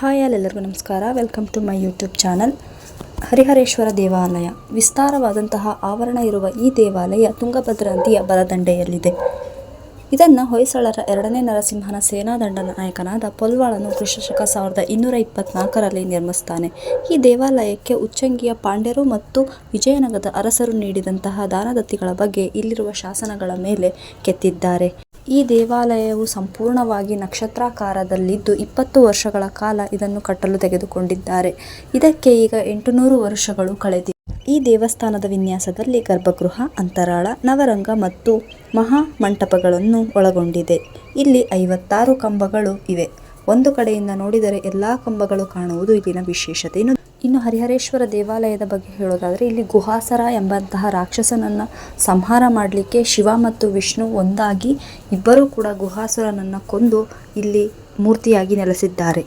Hi ಎಲ್ಲರಿಗೂ ನಮಸ್ಕಾರ. Welcome to my YouTube channel. Harihareshwara ದೇವಾಲಯ ವಿಸ್ತಾರವಾದಂತಹ ಆವರಣ ಇರುವ ಈ ದೇವಾಲಯ ತುಂಗಭದ್ರಾ ನದಿಯ ಬಲದಂಡೆಯಲ್ಲಿದೆ. ಇದನ್ನು ಹೊಯ್ಸಳರ 2ನೇ ನರಸಿಂಹನ ಸೇನಾದಂಡ ನಾಯಕನಾದ ಪೊಲ್ವಾಳನು ಕ್ರಿಸ್ತಶಕ 1224ರಲ್ಲಿ ನಿರ್ಮಿಸ್ತಾನೆ. ಈ ದೇವಾಲಯಕ್ಕೆ ಉಚ್ಚಂಗಿಯ ಪಾಂಡ್ಯರು ಮತ್ತು ವಿಜಯನಗರದ ಅರಸರು ನೀಡಿದಂತಹ ದಾನದತ್ತಿಗಳ ಬಗ್ಗೆ ಇಲ್ಲಿರುವ ಶಾಸನಗಳ ಮೇಲೆ ಕೆತ್ತಿದ್ದಾರೆ. ಈ ದೇವಾಲಯವು ಸಂಪೂರ್ಣವಾಗಿ ನಕ್ಷತ್ರಾಕಾರದಲ್ಲಿದ್ದು 20 ವರ್ಷಗಳ ಕಾಲ ಇದನ್ನು ಕಟ್ಟಲು ತೆಗೆದುಕೊಂಡಿದ್ದಾರೆ. ಇದಕ್ಕೆ ಈಗ 800 ವರ್ಷಗಳು ಕಳೆದಿವೆ. ಈ ದೇವಸ್ಥಾನದ ವಿನ್ಯಾಸದಲ್ಲಿ ಗರ್ಭಗೃಹ, ಅಂತರಾಳ, ನವರಂಗ ಮತ್ತು ಮಹಾಮಂಟಪಗಳನ್ನು ಒಳಗೊಂಡಿದೆ. ಇಲ್ಲಿ 56 ಕಂಬಗಳು ಇವೆ. ಒಂದು ಕಡೆಯಿಂದ ನೋಡಿದರೆ ಎಲ್ಲಾ ಕಂಬಗಳು ಕಾಣುವುದು ಇಲ್ಲಿನ ವಿಶೇಷತೆ. ಇನ್ನು ಹರಿಹರೇಶ್ವರ ದೇವಾಲಯದ ಬಗ್ಗೆ ಹೇಳೋದಾದರೆ ಇಲ್ಲಿ ಗುಹಾಸರ ಎಂಬಂತಹ ರಾಕ್ಷಸನನ್ನು ಸಂಹಾರ ಮಾಡಲಿಕ್ಕೆ ಶಿವ ಮತ್ತು ವಿಷ್ಣು ಒಂದಾಗಿ ಇಬ್ಬರೂ ಕೂಡ ಗುಹಾಸುರನನ್ನು ಕೊಂದು ಇಲ್ಲಿ ಮೂರ್ತಿಯಾಗಿ ನೆಲೆಸಿದ್ದಾರೆ.